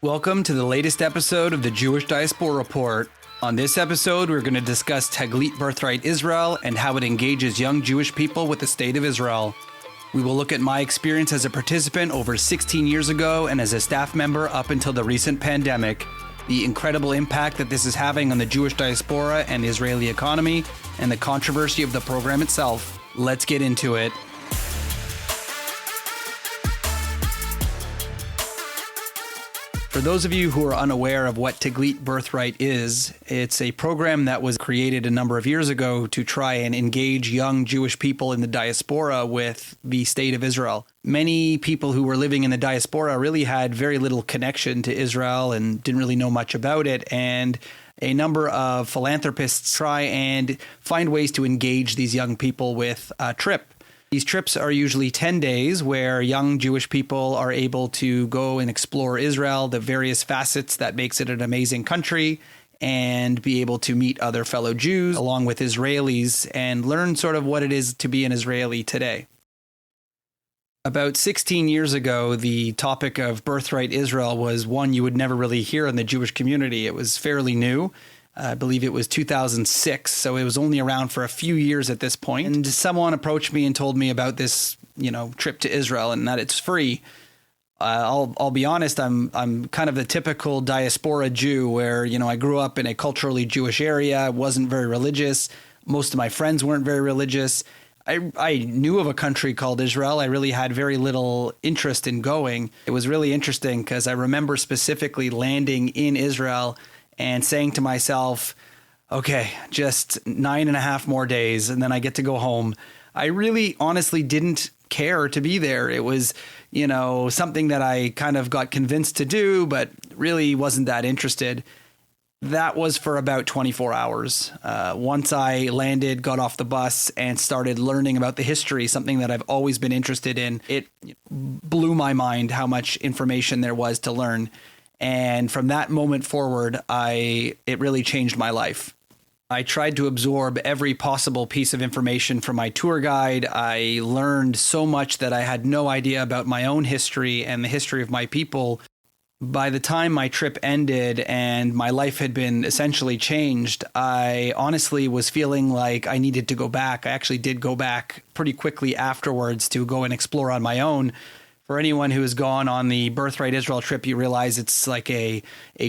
Welcome to the latest episode of the Jewish Diaspora Report. On this episode, we're going to discuss Taglit-Birthright Israel and how it engages young Jewish people with the state of Israel. We will look at my experience as a participant over 16 years ago and as a staff member up until the recent pandemic, the incredible impact that this is having on the Jewish diaspora and the Israeli economy, and the controversy of the program itself. Let's get into it. For those of you who are unaware of what Taglit-Birthright is, it's a program that was created a number of years ago to try and engage young Jewish people in the diaspora with the state of Israel. Many people who were living in the diaspora really had very little connection to Israel and didn't really know much about it, and a number of philanthropists try and find ways to engage these young people with a trip. These trips are usually 10 days where young Jewish people are able to go and explore Israel, the various facets that makes it an amazing country, and be able to meet other fellow Jews along with Israelis and learn sort of what it is to be an Israeli today. About 16 years ago, the topic of Birthright Israel was one you would never really hear in the Jewish community. It was fairly new. I believe it was 2006, so it was only around for a few years at this point. And someone approached me and told me about this, trip to Israel and that it's free. I'll be honest, I'm kind of the typical diaspora Jew where, I grew up in a culturally Jewish area, wasn't very religious. Most of my friends weren't very religious. I knew of a country called Israel. I really had very little interest in going. It was really interesting because I remember specifically landing in Israel and saying to myself, okay, just 9.5 more days and then I get to go home. I really honestly didn't care to be there. It was, something that I kind of got convinced to do, but really wasn't that interested. That was for about 24 hours. Once I landed, got off the bus, and started learning about the history, something that I've always been interested in, it blew my mind how much information there was to learn. And from that moment forward, it really changed my life. I tried to absorb every possible piece of information from my tour guide. I learned so much that I had no idea about my own history and the history of my people. By the time my trip ended and my life had been essentially changed, I honestly was feeling like I needed to go back. I actually did go back pretty quickly afterwards to go and explore on my own. For anyone who has gone on the Birthright Israel trip, you realize it's like a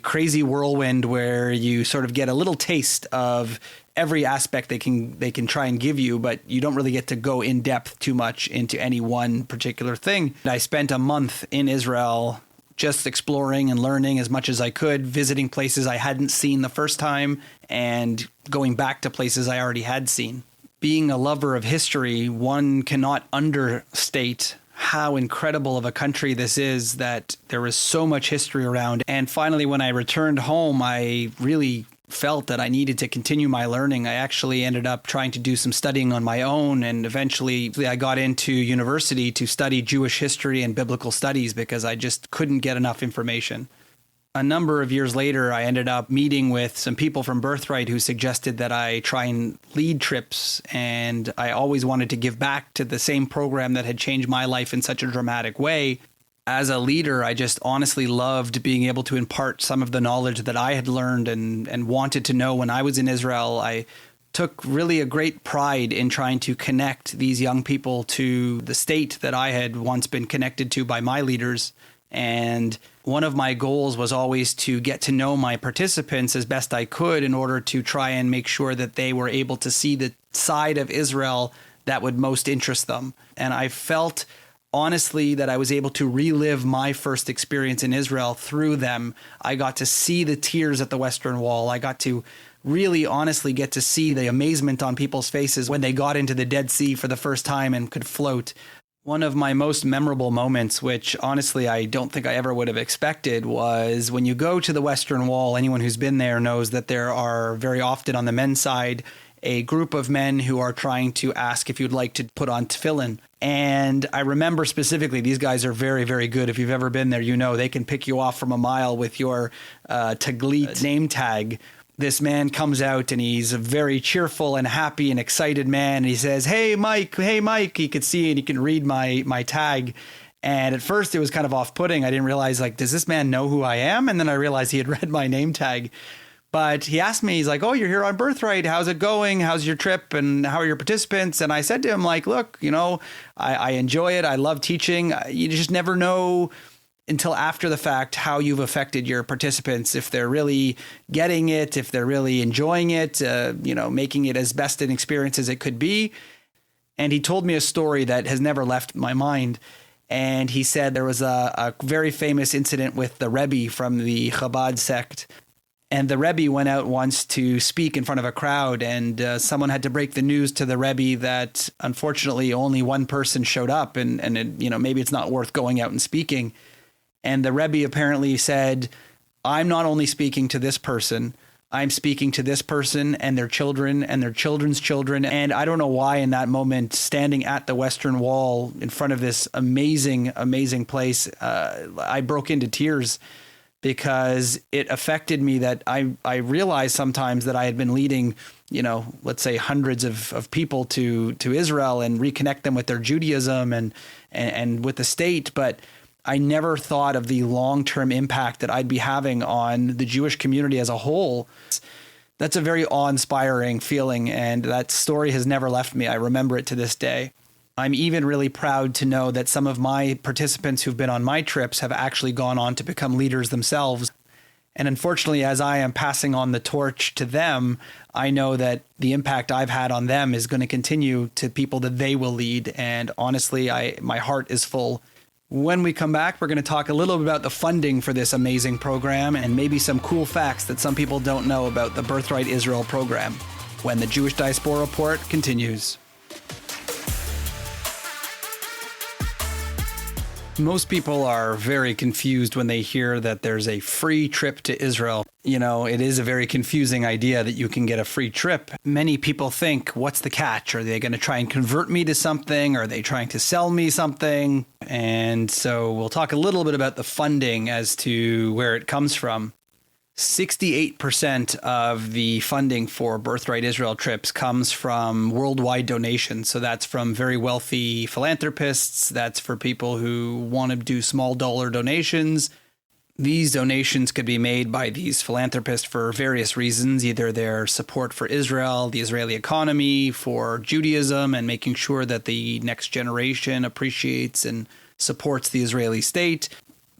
crazy whirlwind where you sort of get a little taste of every aspect they can try and give you, but you don't really get to go in depth too much into any one particular thing. I spent a month in Israel just exploring and learning as much as I could, visiting places I hadn't seen the first time and going back to places I already had seen. Being a lover of history, one cannot understate how incredible of a country this is, that there is so much history around. And finally, when I returned home, I really felt that I needed to continue my learning. I actually ended up trying to do some studying on my own, and eventually I got into university to study Jewish history and biblical studies because I just couldn't get enough information. A number of years later, I ended up meeting with some people from Birthright who suggested that I try and lead trips, and I always wanted to give back to the same program that had changed my life in such a dramatic way. As a leader, I just honestly loved being able to impart some of the knowledge that I had learned and wanted to know when I was in Israel. I took really a great pride in trying to connect these young people to the state that I had once been connected to by my leaders. And one of my goals was always to get to know my participants as best I could in order to try and make sure that they were able to see the side of Israel that would most interest them. And I felt honestly that I was able to relive my first experience in Israel through them. I got to see the tears at the Western Wall. I got to really honestly get to see the amazement on people's faces when they got into the Dead Sea for the first time and could float. One of my most memorable moments, which honestly I don't think I ever would have expected, was when you go to the Western Wall. Anyone who's been there knows that there are very often on the men's side a group of men who are trying to ask if you'd like to put on tefillin. And I remember specifically, these guys are very, very good. If you've ever been there, they can pick you off from a mile with your Taglit name tag. This man comes out and he's a very cheerful and happy and excited man. And he says, hey, Mike. He could see and he can read my tag. And at first it was kind of off-putting. I didn't realize, like, does this man know who I am? And then I realized he had read my name tag. But he asked me, he's like, oh, you're here on Birthright. How's it going? How's your trip? And how are your participants? And I said to him, like, look, I enjoy it. I love teaching. You just never know until after the fact how you've affected your participants, if they're really getting it, if they're really enjoying it, making it as best an experience as it could be. And he told me a story that has never left my mind. And he said there was a very famous incident with the Rebbe from the Chabad sect. And the Rebbe went out once to speak in front of a crowd, and someone had to break the news to the Rebbe that unfortunately only one person showed up, and maybe it's not worth going out and speaking. And the Rebbe apparently said, I'm not only speaking to this person, I'm speaking to this person and their children and their children's children. And I don't know why in that moment, standing at the Western Wall in front of this amazing, amazing place, I broke into tears, because it affected me that I realized sometimes that I had been leading, let's say hundreds of people to Israel and reconnect them with their Judaism and with the state. But I never thought of the long-term impact that I'd be having on the Jewish community as a whole. That's a very awe-inspiring feeling, and that story has never left me. I remember it to this day. I'm even really proud to know that some of my participants who've been on my trips have actually gone on to become leaders themselves. And unfortunately, as I am passing on the torch to them, I know that the impact I've had on them is going to continue to people that they will lead. And honestly, my heart is full. When we come back, we're going to talk a little bit about the funding for this amazing program and maybe some cool facts that some people don't know about the Birthright Israel program, when the Jewish Diaspora Report continues. Most people are very confused when they hear that there's a free trip to Israel. It is a very confusing idea that you can get a free trip. Many people think, what's the catch? Are they going to try and convert me to something? Are they trying to sell me something? And so we'll talk a little bit about the funding as to where it comes from. 68% of the funding for Birthright Israel trips comes from worldwide donations. So that's from very wealthy philanthropists. That's for people who want to do small dollar donations. These donations could be made by these philanthropists for various reasons, either their support for Israel, the Israeli economy, for Judaism, and making sure that the next generation appreciates and supports the Israeli state.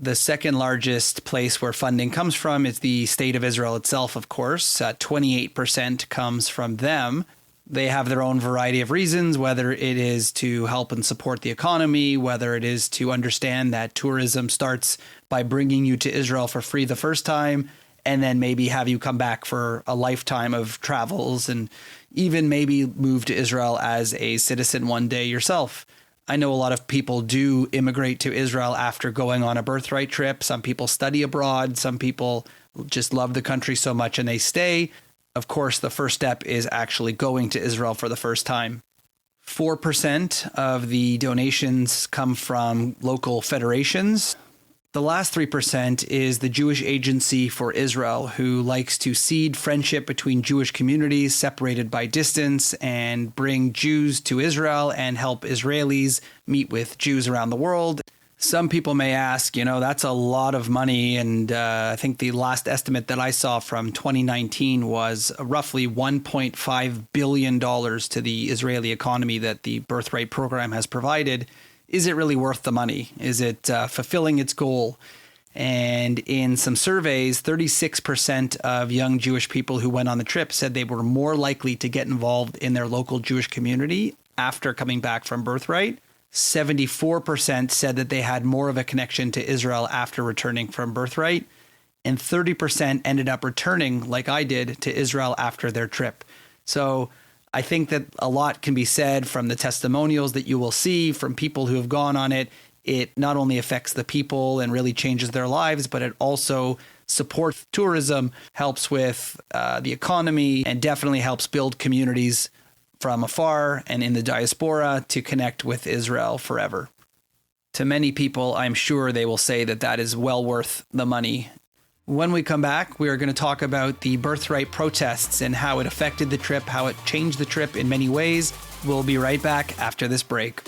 The second largest place where funding comes from is the state of Israel itself, of course. 28% comes from them. They have their own variety of reasons, whether it is to help and support the economy, whether it is to understand that tourism starts by bringing you to Israel for free the first time, and then maybe have you come back for a lifetime of travels, and even maybe move to Israel as a citizen one day yourself. I know a lot of people do immigrate to Israel after going on a birthright trip. Some people study abroad. Some people just love the country so much and they stay. Of course, the first step is actually going to Israel for the first time. 4% of the donations come from local federations. The last 3% is the Jewish Agency for Israel, who likes to seed friendship between Jewish communities separated by distance and bring Jews to Israel and help Israelis meet with Jews around the world. Some people may ask, that's a lot of money. And I think the last estimate that I saw from 2019 was roughly $1.5 billion to the Israeli economy that the Birthright program has provided. Is it really worth the money? Is it fulfilling its goal? And in some surveys, 36% of young Jewish people who went on the trip said they were more likely to get involved in their local Jewish community after coming back from Birthright. 74% said that they had more of a connection to Israel after returning from Birthright. And 30% ended up returning, like I did, to Israel after their trip. So I think that a lot can be said from the testimonials that you will see from people who have gone on it. It not only affects the people and really changes their lives, but it also supports tourism, helps with the economy, and definitely helps build communities from afar and in the diaspora to connect with Israel forever. To many people, I'm sure they will say that that is well worth the money. When we come back, we are going to talk about the Birthright protests and how it affected the trip, how it changed the trip in many ways. We'll be right back after this break.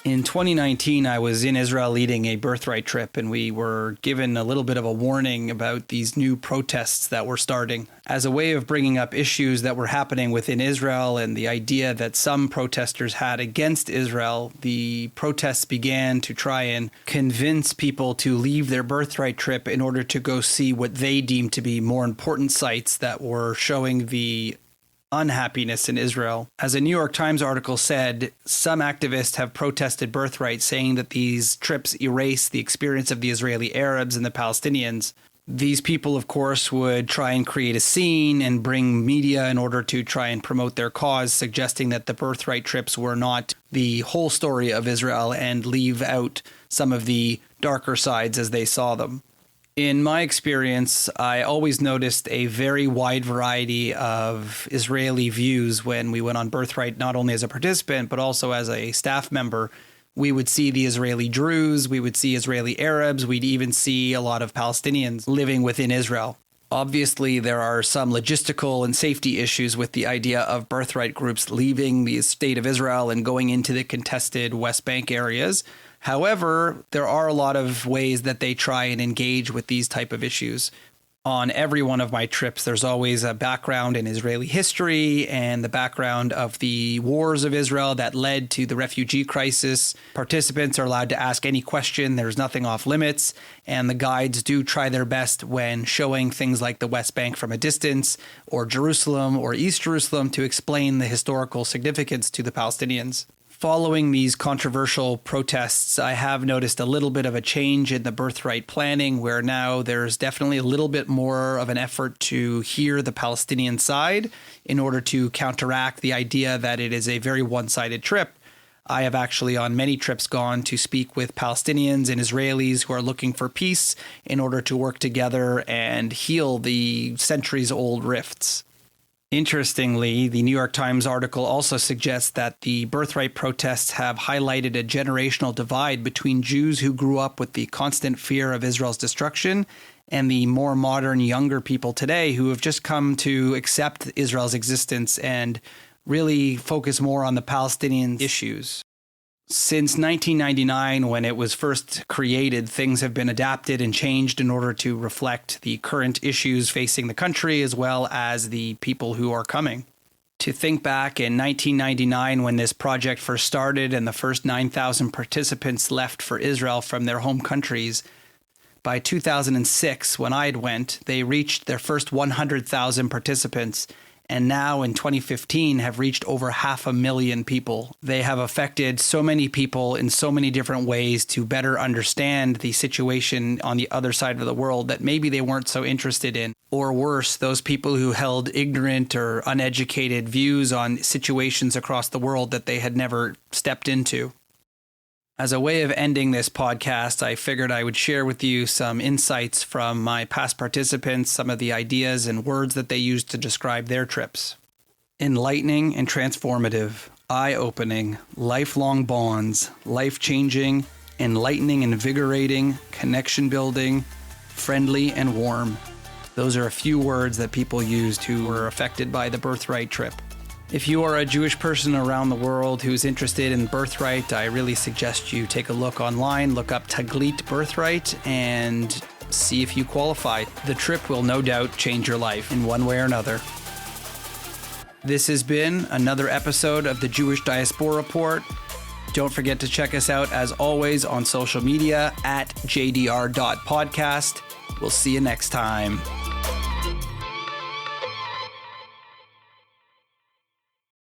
In 2019, I was in Israel leading a birthright trip, and we were given a little bit of a warning about these new protests that were starting as a way of bringing up issues that were happening within Israel and the idea that some protesters had against Israel. The protests began to try and convince people to leave their birthright trip in order to go see what they deemed to be more important sites that were showing the unhappiness in Israel. As a New York Times article said, some activists have protested birthright, saying that these trips erase the experience of the Israeli Arabs and the Palestinians. These people, of course, would try and create a scene and bring media in order to try and promote their cause, suggesting that the birthright trips were not the whole story of Israel and leave out some of the darker sides as they saw them. In my experience, I always noticed a very wide variety of Israeli views when we went on birthright, not only as a participant, but also as a staff member. We would see the Israeli Druze, we would see Israeli Arabs, we'd even see a lot of Palestinians living within Israel. Obviously, there are some logistical and safety issues with the idea of birthright groups leaving the state of Israel and going into the contested West Bank areas. However, there are a lot of ways that they try and engage with these type of issues. On every one of my trips, there's always a background in Israeli history and the background of the wars of Israel that led to the refugee crisis. Participants are allowed to ask any question. There's nothing off limits. And the guides do try their best when showing things like the West Bank from a distance or Jerusalem or East Jerusalem to explain the historical significance to the Palestinians. Following these controversial protests, I have noticed a little bit of a change in the birthright planning, where now there's definitely a little bit more of an effort to hear the Palestinian side in order to counteract the idea that it is a very one-sided trip. I have actually on many trips gone to speak with Palestinians and Israelis who are looking for peace in order to work together and heal the centuries-old rifts. Interestingly, the New York Times article also suggests that the birthright protests have highlighted a generational divide between Jews who grew up with the constant fear of Israel's destruction and the more modern, younger people today who have just come to accept Israel's existence and really focus more on the Palestinian issues. Since 1999, when it was first created, things have been adapted and changed in order to reflect the current issues facing the country as well as the people who are coming. To think back in 1999 when this project first started and the first 9,000 participants left for Israel from their home countries, by 2006, when I went, they reached their first 100,000 participants, and now in 2015 have reached over 500,000 people. They have affected so many people in so many different ways to better understand the situation on the other side of the world that maybe they weren't so interested in. Or worse, those people who held ignorant or uneducated views on situations across the world that they had never stepped into. As a way of ending this podcast, I figured I would share with you some insights from my past participants, some of the ideas and words that they used to describe their trips. Enlightening and transformative, eye-opening, lifelong bonds, life-changing, enlightening and invigorating, connection-building, friendly and warm. Those are a few words that people used who were affected by the birthright trip. If you are a Jewish person around the world who's interested in birthright, I really suggest you take a look online, look up Taglit-Birthright, and see if you qualify. The trip will no doubt change your life in one way or another. This has been another episode of the Jewish Diaspora Report. Don't forget to check us out, as always, on social media at jdr.podcast. We'll see you next time.